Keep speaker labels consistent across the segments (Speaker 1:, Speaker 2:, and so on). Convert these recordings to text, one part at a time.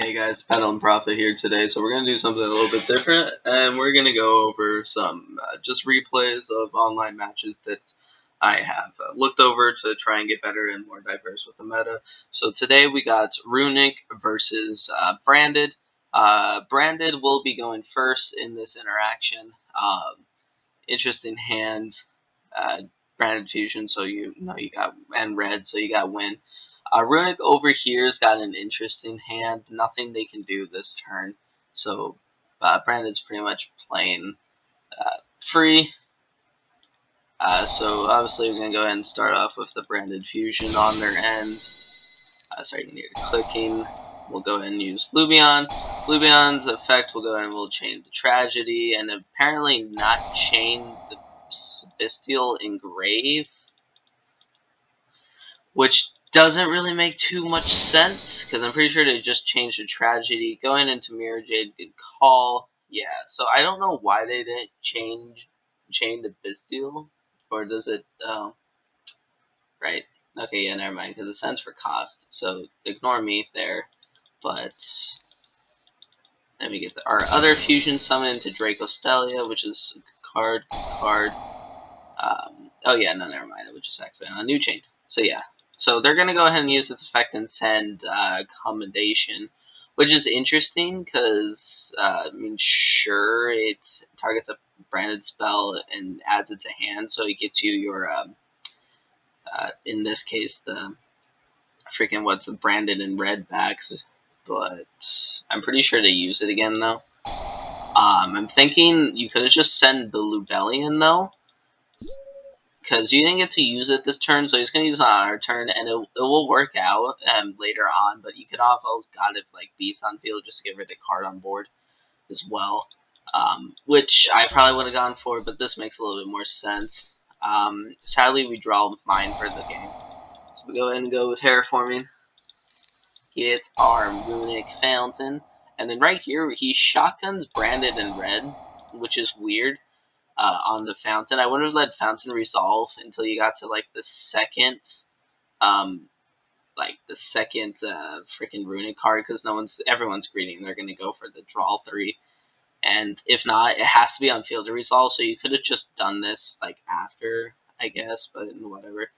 Speaker 1: Hey guys, Pedal and Profit here today. So we're gonna do something a little bit different, and we're gonna go over some just replays of online matches that I have looked over to try and get better and more diverse with the meta. So today we got Runick versus Branded. Branded will be going first in this interaction. Interesting hand, Branded Fusion. So you know you got and red, so you got win. Runick over here's got an interesting hand. Nothing they can do this turn. So Brandon's pretty much playing free. So obviously we're going to go ahead and start off with the Branded Fusion on their end. Sorry, you need clicking. We'll go ahead and use Lubion. Lubion's effect will go ahead and we'll chain the Tragedy, and apparently not chain the Bestial Engrave, which doesn't really make too much sense, because I'm pretty sure they just changed the Tragedy. Going into Mirror Jade, good call. Yeah, so I don't know why they didn't chain the Bestial, or does it, right, okay, yeah, never mind, because it stands for cost, so ignore me there, but let me get our other fusion summon to Dracostelia, which is card, oh yeah, no, never mind, it was just accident on a new chain, so yeah. So they're going to go ahead and use this effect and send Commendation, which is interesting because, I mean, sure, it targets a branded spell and adds it to hand, so it gets you your, in this case, the freaking what's branded in red backs, but I'm pretty sure they use it again, though. I'm thinking you could have just sent the Lubellion, though, because you didn't get to use it this turn, so he's going to use it on our turn, and it will work out later on, but you could also got it like Beast on field just to get rid of the card on board as well, which I probably would have gone for, but this makes a little bit more sense. Sadly, we draw mine for the game, so we go ahead and go with Terraforming, get our Runick Fountain, and then right here, he shotguns Branded in red, which is weird. On the Fountain, I would have let Fountain resolve until you got to like the second, freaking Runic card, because everyone's greeting. They're gonna go for the draw 3, and if not, it has to be on field to resolve. So you could have just done this like after, I guess, but whatever.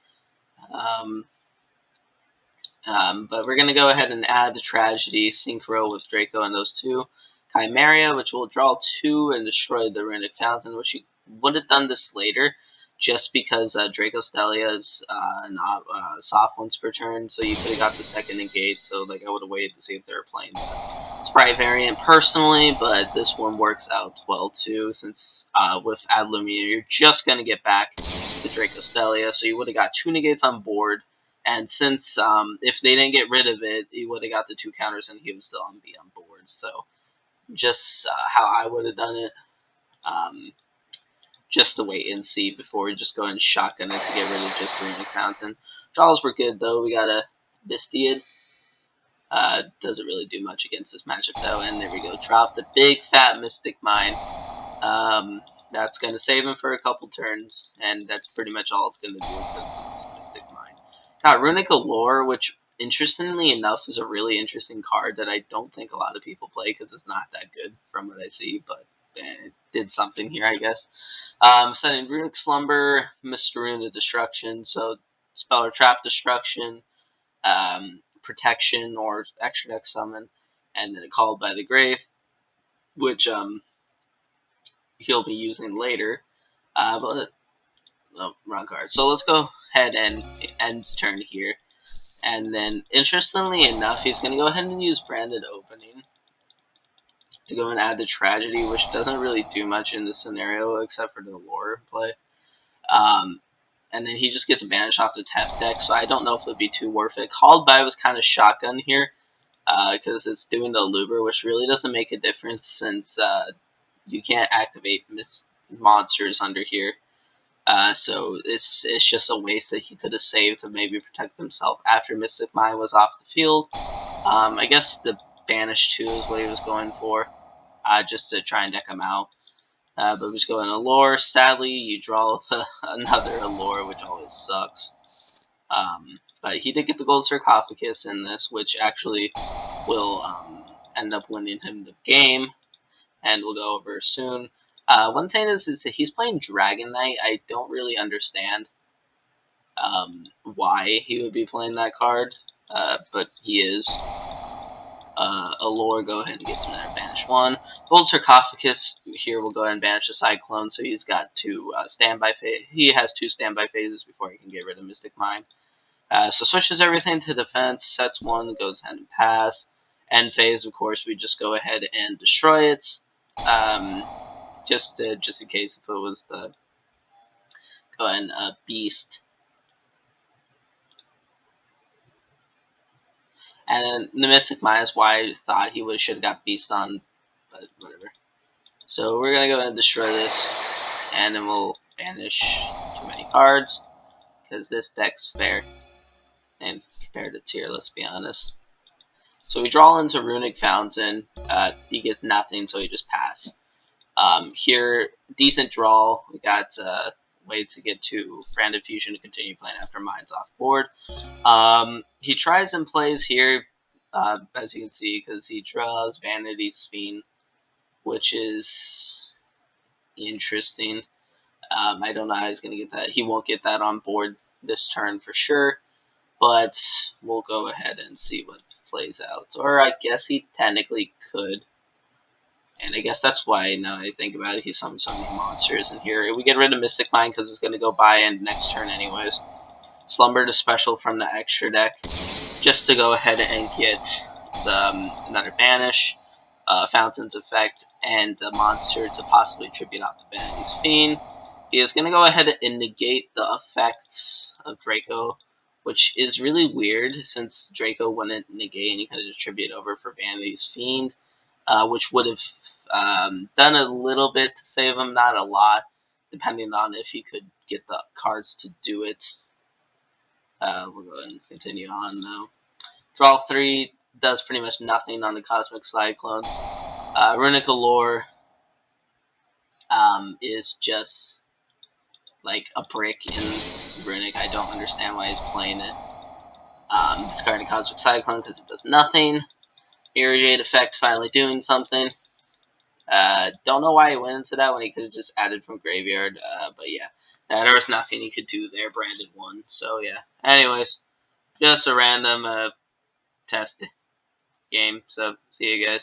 Speaker 1: But we're gonna go ahead and add the Tragedy, Synchro with Draco and those two. Chimeria, which will draw 2 and destroy the Runick Fountain, which you would have done this later, just because Dracostelia is not soft once per turn, so you could have got the second engage, so like I would have waited to see if they were playing the Sprite variant personally, but this one works out well too, since with Ad Lumina, you're just going to get back to Dracostelia, so you would have got 2 negates on board, and since if they didn't get rid of it, you would have got the 2 counters and he would still be on board, so just how I would have done it. Just to wait and see before we just go and shotgun it to get rid of just Runick Fountain. Draws were good though. We got a Bestiad. Doesn't really do much against this matchup though. And there we go. Drop the big fat Mystic Mine. That's going to save him for a couple turns. And that's pretty much all it's going to do because it's Mystic Mine. Got Runick Allure, which interestingly enough is a really interesting card that I don't think a lot of people play because it's not that good from what I see. But it did something here, I guess. Setting Runick Slumber, Mr. Rune of Destruction, so spell or trap destruction, protection or extra deck summon, and then called by the grave, which he'll be using later. But wrong card. So let's go ahead and end turn here. And then, interestingly enough, he's going to go ahead and use Branded Opening to go and add the Tragedy, which doesn't really do much in this scenario except for the lore play. And then he just gets banished off the tap deck, so I don't know if it would be too worth it. Called by was kind of shotgun here, because it's doing the Luber, which really doesn't make a difference since you can't activate monsters under here. So it's just a waste that he could have saved to maybe protect himself after Mystic Mine was off the field. I guess the Banish 2 is what he was going for, just to try and deck him out. But we just go in Allure. Sadly, you draw another Allure, which always sucks. But he did get the Gold Sarcophagus in this, which actually will end up winning him the game, and we'll go over soon. One thing is that he's playing Dragon Knight. I don't really understand why he would be playing that card, but he is. Allure, go ahead and get another banish one. Gold Sarcophagus, here we'll go ahead and banish the Cyclone, so he's got two standby phases. He has two standby phases before he can get rid of Mystic Mine. So switches everything to defense, sets one, goes ahead and pass. End phase, of course, we just go ahead and destroy it. Just in case if it was the go ahead and beast. And the Mystic Mine is why I thought he should have got beast on, but whatever. So we're gonna go ahead and destroy this, and then we'll banish too many cards because this deck's fair and compared to tier. Let's be honest. So we draw into Runick Fountain. He gets nothing, so he just pass. Here, decent draw. We got way to get to Branded Fusion to continue playing after mine's off board. He tries and plays here, as you can see, because he draws Vanity Fiend, which is interesting. I don't know how he's going to get that. He won't get that on board this turn for sure, but we'll go ahead and see what plays out. Or I guess he technically could. And I guess that's why, now that I think about it, he summons so many monsters in here. We get rid of Mystic Mine because it's going to go by end next turn anyways. Slumber to special from the extra deck, just to go ahead and get another banish, Fountain's Effect, and a monster to possibly tribute out to Vanity's Fiend. He is going to go ahead and negate the effects of Draco, which is really weird since Draco wouldn't negate and he could have tribute over for Vanity's Fiend, which would have done a little bit to save him, not a lot, depending on if he could get the cards to do it. We'll go ahead and continue on now. Draw 3 does pretty much nothing on the Cosmic Cyclone. Runick Allure is just like a brick in Runick. I don't understand why he's playing it. Discarding Cosmic Cyclone because it does nothing. Irradiate Effect finally doing something. Don't know why he went into that when he could have just added from Graveyard, but yeah. There was nothing he could do there, branded one, so yeah. Anyways, just a random test game, so see you guys.